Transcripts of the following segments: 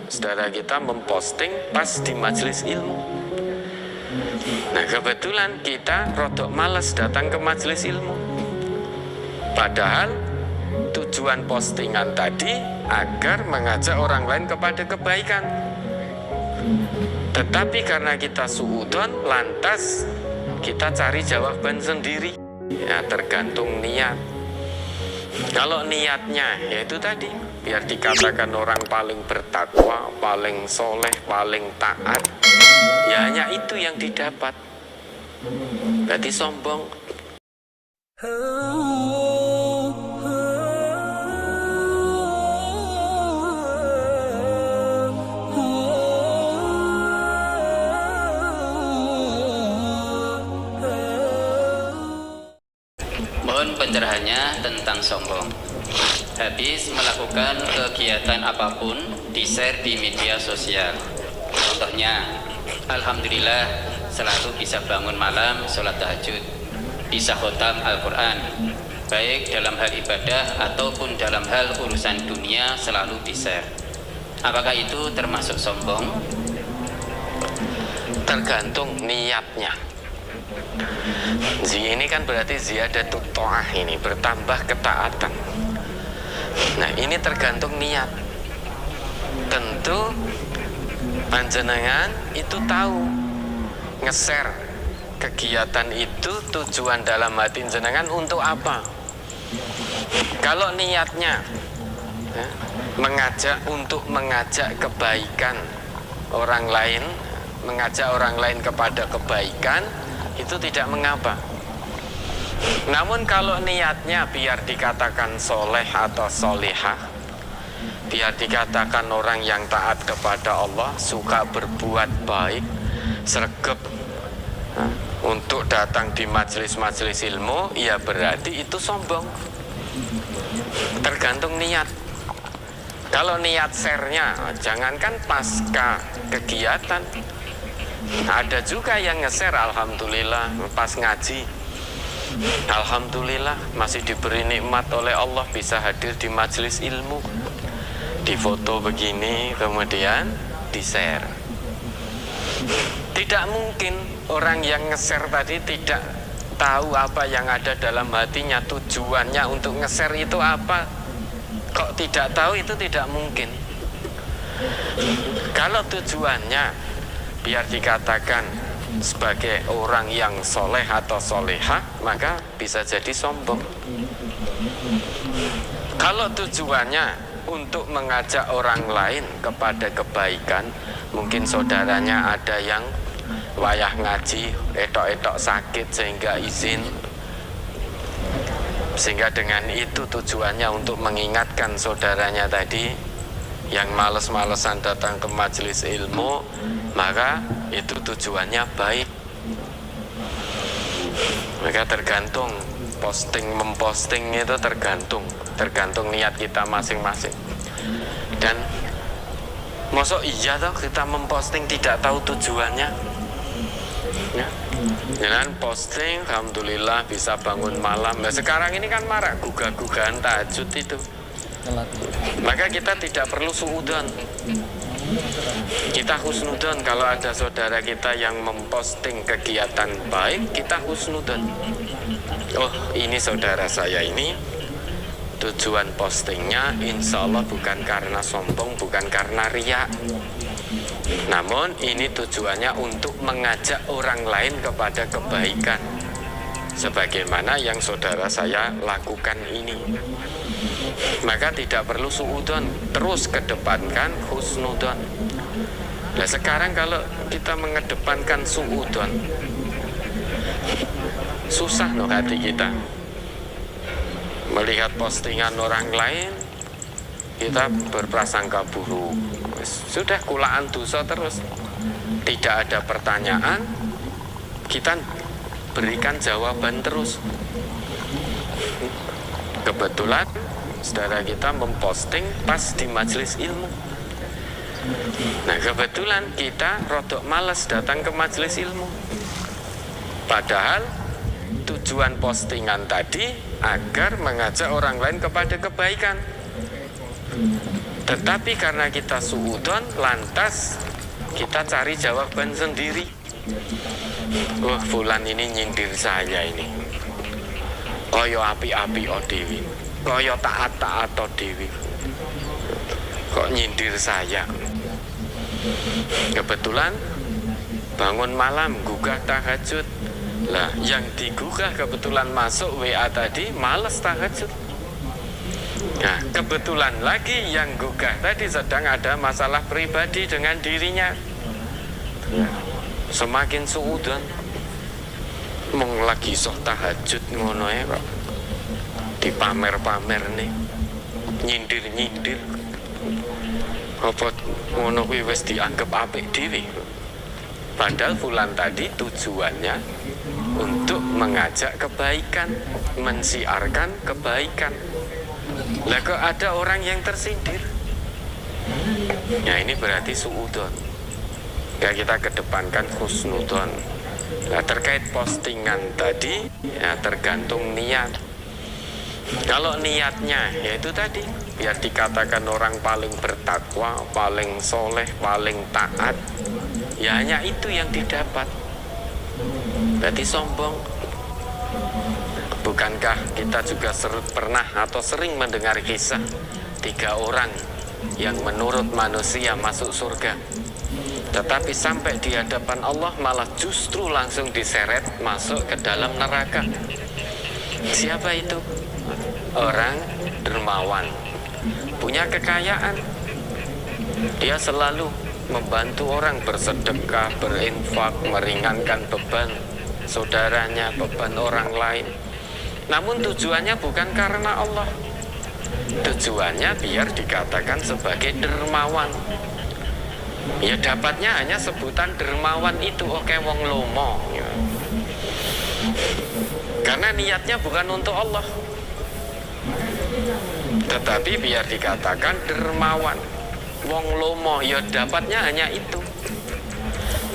saudara kita memposting pas di majelis ilmu. Nah kebetulan kita rodok males datang ke majelis ilmu. Padahal tujuan postingan tadi agar mengajak orang lain kepada kebaikan. Tetapi karena kita suudon, lantas kita cari jawaban sendiri. Ya tergantung niat. Kalau niatnya yaitu tadi, biar dikatakan orang paling bertakwa, paling soleh, paling taat, ya hanya itu yang didapat. Berarti sombong. Mohon pencerahannya tentang sombong. Habis melakukan kegiatan apapun di-share di media sosial. Contohnya, alhamdulillah selalu bisa bangun malam sholat tahajud, bisa khotam Al-Quran, baik dalam hal ibadah ataupun dalam hal urusan dunia selalu di-share. Apakah itu termasuk sombong? Tergantung niatnya. Ini kan berarti ziyadatut ta'ah, ini bertambah ketaatan. Nah ini tergantung niat. Tentu panjenengan itu tahu nge-share kegiatan itu tujuan dalam hati jenengan untuk apa. Kalau niatnya mengajak kebaikan orang lain, mengajak orang lain kepada kebaikan, itu tidak mengapa. Namun kalau niatnya biar dikatakan soleh atau solihah, biar dikatakan orang yang taat kepada Allah, suka berbuat baik, sregep untuk datang di majelis-majelis ilmu, ya berarti itu sombong. Tergantung niat. Kalau niat share-nya, jangankan pasca kegiatan, ada juga yang nge-share alhamdulillah pas ngaji, alhamdulillah masih diberi nikmat oleh Allah bisa hadir di majelis ilmu, di foto begini kemudian di-share. Tidak mungkin orang yang nge-share tadi tidak tahu apa yang ada dalam hatinya, tujuannya untuk nge-share itu apa. Kok tidak tahu, itu tidak mungkin. Kalau tujuannya biar dikatakan sebagai orang yang soleh atau solehah, maka bisa jadi sombong. Kalau tujuannya untuk mengajak orang lain kepada kebaikan, mungkin saudaranya ada yang wayah ngaji, etok-etok sakit sehingga izin, sehingga dengan itu tujuannya untuk mengingatkan saudaranya tadi yang males-malesan datang ke majelis ilmu, maka itu tujuannya baik. Maka tergantung memposting itu tergantung niat kita masing-masing. Dan mosok iya toh kita memposting tidak tahu tujuannya, ya. Jangan posting alhamdulillah bisa bangun malam. Nah, sekarang ini kan marak gugah-gugahan tahajud itu. Maka kita tidak perlu suudon. Kita husnudon. Kalau ada saudara kita yang memposting kegiatan baik, kita husnudon. Oh ini saudara saya ini tujuan postingnya insya Allah bukan karena sombong, bukan karena riya, namun ini tujuannya untuk mengajak orang lain kepada kebaikan, sebagaimana yang saudara saya lakukan ini. Maka tidak perlu suudon, terus kedepankan husnudon. Nah sekarang kalau kita mengedepankan suudon, susah no hati kita. Melihat postingan orang lain, kita berprasangka buruk. Sudah kulaan dosa terus. Tidak ada pertanyaan, kita berikan jawaban terus. Kebetulan saudara kita memposting pas di majelis ilmu. Nah kebetulan kita rodok malas datang ke majelis ilmu. Padahal tujuan postingan tadi agar mengajak orang lain kepada kebaikan. Tetapi karena kita suudon, lantas kita cari jawaban sendiri. Wah, fulan ini nyindir saya ini. Koyo api-api o dewi, koyo taat-taat o dewi. Kok nyindir saya? Kebetulan bangun malam gugah tahajud. Lah, yang digugah kebetulan masuk WA tadi males tahajud. Nah, kebetulan lagi yang gugah tadi sedang ada masalah pribadi dengan dirinya. Semakin suudon, mung lagi sok tahajud ngono ya kok dipamer-pamer nih, nyindir-nyindir. Apa ngono kuwi wis dianggap apik dhewe. Padahal fulan tadi tujuannya untuk mengajak kebaikan, mensiarkan kebaikan. Lah kok ada orang yang tersindir? Ya ini berarti suudon. Ya kita kedepankan husnudon. Nah, terkait postingan tadi ya tergantung niat. Kalau niatnya yaitu tadi biar dikatakan orang paling bertakwa, paling soleh, paling taat, ya hanya itu yang didapat. Berarti sombong. Bukankah kita juga pernah atau sering mendengar kisah 3 orang yang menurut manusia masuk surga, tetapi sampai di hadapan Allah malah justru langsung diseret masuk ke dalam neraka. Siapa itu? Orang dermawan, punya kekayaan. Dia selalu membantu orang bersedekah, berinfak, meringankan beban saudaranya, beban orang lain. Namun tujuannya bukan karena Allah. Tujuannya biar dikatakan sebagai dermawan. Ya dapatnya hanya sebutan dermawan itu, oke wong lomo. Karena niatnya bukan untuk Allah, tetapi biar dikatakan dermawan, wong lomo, ya dapatnya hanya itu.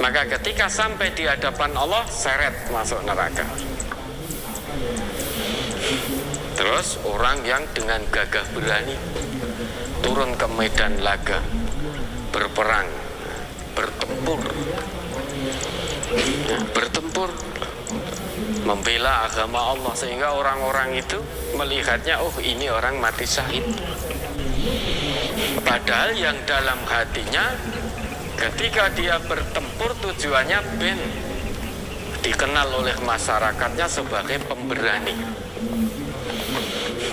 Maka ketika sampai di hadapan Allah, seret masuk neraka. Terus orang yang dengan gagah berani turun ke medan laga, berperang, bertempur, membela agama Allah, sehingga orang-orang itu melihatnya, oh ini orang mati syahid. Padahal yang dalam hatinya ketika dia bertempur tujuannya ben dikenal oleh masyarakatnya sebagai pemberani,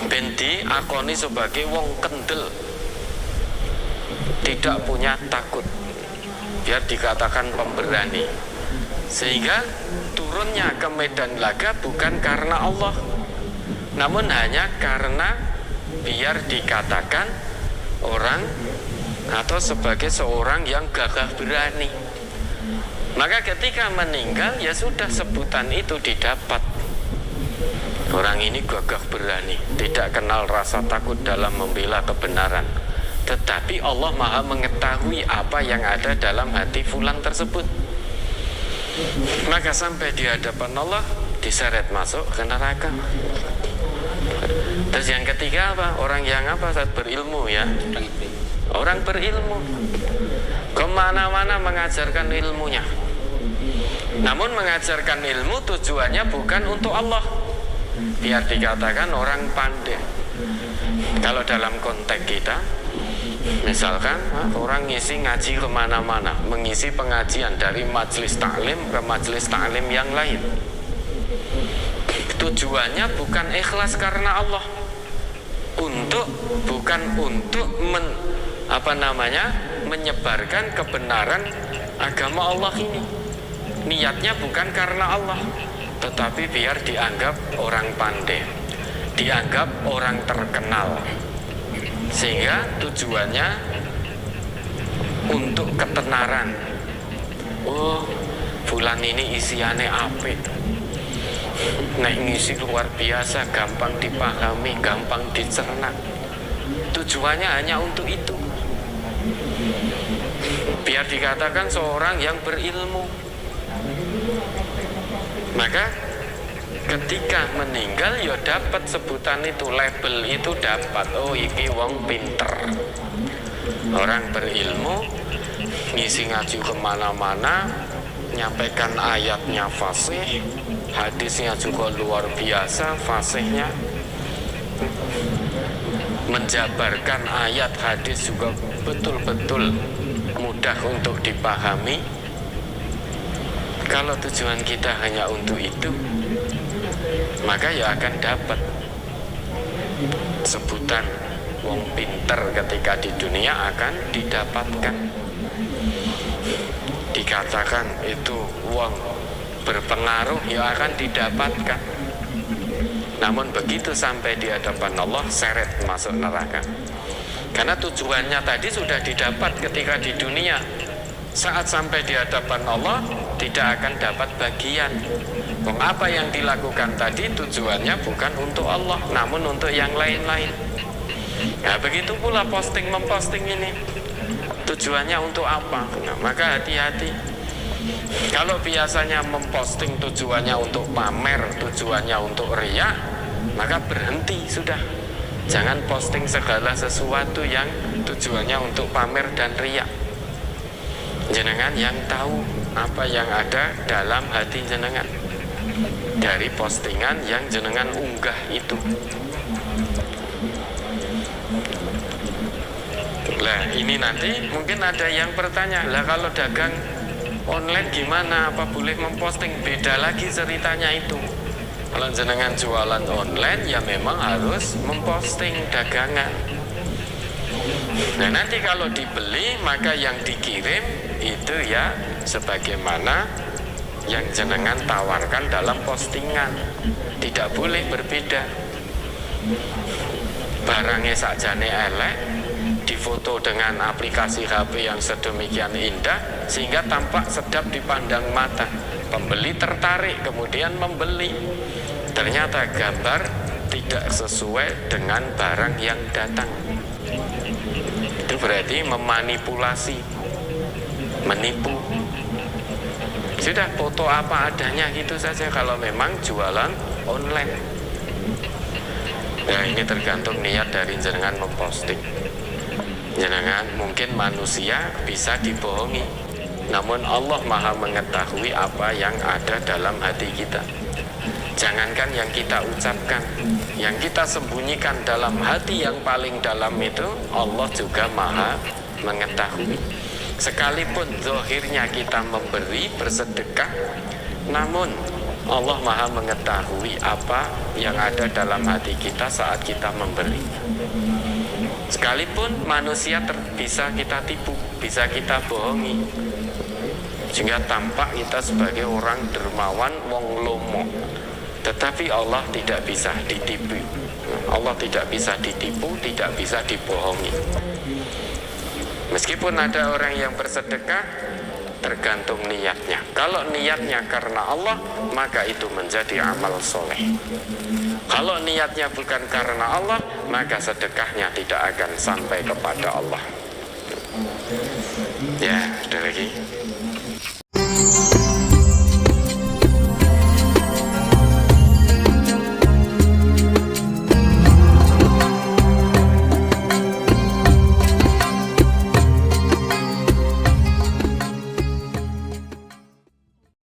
ben diakoni sebagai wong kendel, tidak punya takut, biar dikatakan pemberani. Sehingga turunnya ke medan laga bukan karena Allah, namun hanya karena biar dikatakan orang atau sebagai seorang yang gagah berani. Maka ketika meninggal ya sudah sebutan itu didapat. Orang ini gagah berani, tidak kenal rasa takut dalam membela kebenaran. Tetapi Allah Maha mengetahui apa yang ada dalam hati fulan tersebut. Maka sampai di hadapan Allah diseret masuk ke neraka. Terus yang ketiga apa? Orang yang apa? Saat berilmu ya. Orang berilmu kemana-mana mengajarkan ilmunya. Namun mengajarkan ilmu tujuannya bukan untuk Allah, biar dikatakan orang pandai. Kalau dalam konteks kita, misalkan orang ngisi ngaji kemana-mana, mengisi pengajian dari majelis taklim ke majelis taklim yang lain, tujuannya bukan ikhlas karena Allah, bukan untuk menyebarkan kebenaran agama Allah ini. Niatnya bukan karena Allah, tetapi biar dianggap orang pandai, dianggap orang terkenal, sehingga tujuannya untuk ketenaran. Oh, fulan ini isiannya apik, nek ngisi luar biasa, gampang dipahami, gampang dicerna. Tujuannya hanya untuk itu, biar dikatakan seorang yang berilmu. Maka ketika meninggal ya dapat sebutan itu, label itu dapat. Oh iki wong pinter, Orang berilmu ngisi ngaji kemana-mana, nyampaikan ayatnya fasih, hadisnya juga luar biasa fasihnya, menjabarkan ayat hadis juga betul-betul mudah untuk dipahami. Kalau tujuan kita hanya untuk itu, maka ya akan dapat sebutan wong pinter ketika di dunia akan didapatkan. Dikatakan itu wong berpengaruh ya akan didapatkan. Namun begitu sampai di hadapan Allah, seret masuk neraka. Karena tujuannya tadi sudah didapat ketika di dunia. Saat sampai di hadapan Allah tidak akan dapat bagian. Apa yang dilakukan tadi tujuannya bukan untuk Allah, namun untuk yang lain-lain. Nah, begitu pula memposting ini. Tujuannya untuk apa? Nah, maka hati-hati. Kalau biasanya memposting tujuannya untuk pamer, tujuannya untuk riya, maka berhenti sudah. Jangan posting segala sesuatu yang tujuannya untuk pamer dan riya. Jenengan yang tahu apa yang ada dalam hati jenengan dari postingan yang jenengan unggah itu. Lah ini nanti mungkin ada yang bertanya, lah kalau dagang online gimana, apa boleh memposting? Beda lagi ceritanya itu. Kalau jenengan jualan online ya memang harus memposting dagangan. Nah nanti kalau dibeli maka yang dikirim itu ya sebagaimana yang jenengan tawarkan dalam postingan. Tidak boleh berbeda. Barangnya sakjane elek, difoto dengan aplikasi HP yang sedemikian indah sehingga tampak sedap dipandang mata. Pembeli tertarik kemudian membeli. Ternyata gambar tidak sesuai dengan barang yang datang. Itu berarti memanipulasi, menipu. Sudah foto apa adanya gitu saja kalau memang jualan online. Nah ini tergantung niat dari jenengan memposting. Jenengan mungkin manusia bisa dibohongi, namun Allah Maha mengetahui apa yang ada dalam hati kita. Jangankan yang kita ucapkan, yang kita sembunyikan dalam hati yang paling dalam itu Allah juga Maha mengetahui. Sekalipun zahirnya kita memberi, bersedekah, namun Allah Maha mengetahui apa yang ada dalam hati kita saat kita memberi. Sekalipun manusia bisa kita tipu, bisa kita bohongi, sehingga tampak kita sebagai orang dermawan, wong lomo. Tetapi Allah tidak bisa ditipu. Allah tidak bisa ditipu, tidak bisa dibohongi. Meskipun ada orang yang bersedekah, tergantung niatnya. Kalau niatnya karena Allah, maka itu menjadi amal soleh. Kalau niatnya bukan karena Allah, maka sedekahnya tidak akan sampai kepada Allah. Ya, ada lagi.